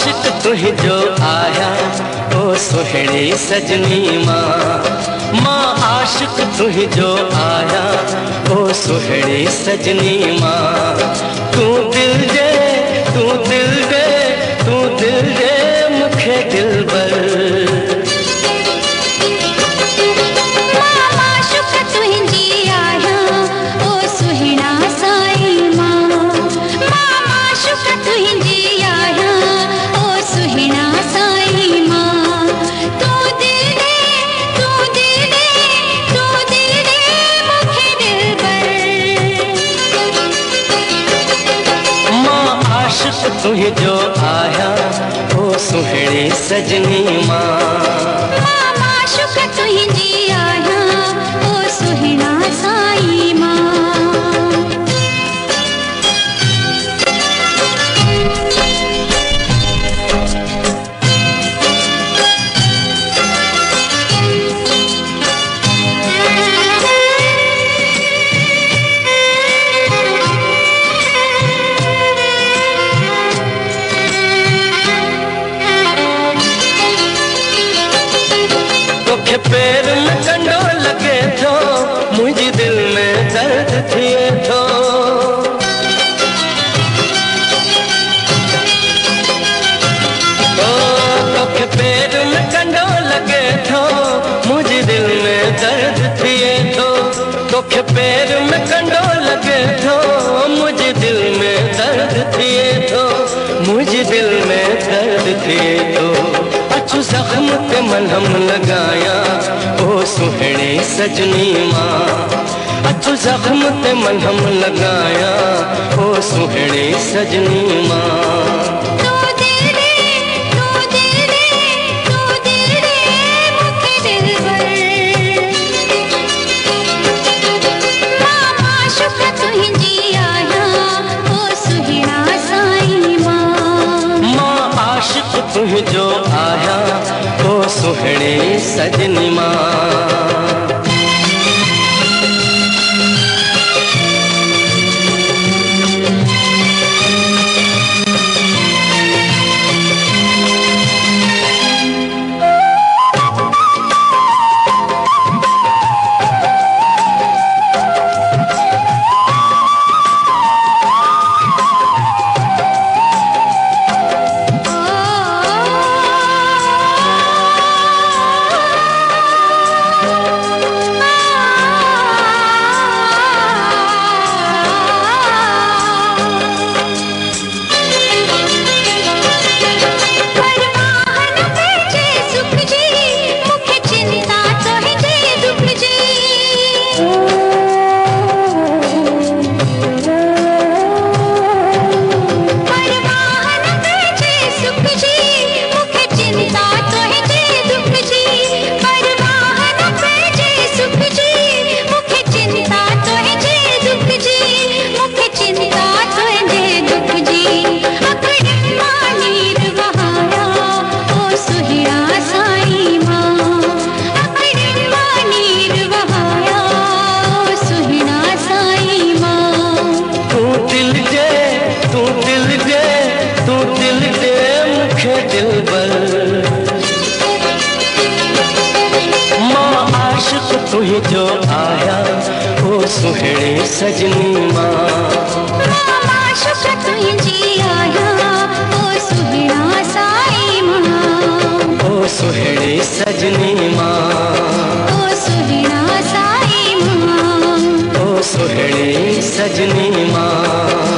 आशिक तुही जो आया ओ सुहिणी सजनी माँ आशिक तुही जो आया ओ सुहिणी सजनी माँ। तू दिल दे तू दिल दे तू दिल दे मुखे दिलबर। तुही जो आया ओ सुहिणी सजनी माँ। माशुक तुही जी आया ओ सुहिणा साई माँ। तोखे पैर में कंडो लगे थो मुझे दिल में दर्द थिए थो। तोखे पैर में कंडो लगे थो मुझे दिल में दर्द थिए थो। तोखे पैर में कंडो लगे थो मुझे दिल में दर्द थिए थो। मुझे दिल में दर्द थिए थो। अचु जख्म ते मलहम लगाया ओ सुहिणी सजनी माँ। अचु जख्म ते मलहम लगाया ओ सुहिणी सजनी माँ। तुही जो आया ओ सुहिणी सजनी माँ। तुही जो आया ओ सुहिणी सजनी माँ। माशुक तुही जी आया ओ सुहिणा साई माँ। ओ सुहिणी सजनी माँ। ओ सुहिणा साई माँ। ओ सुहिणी सजनी माँ।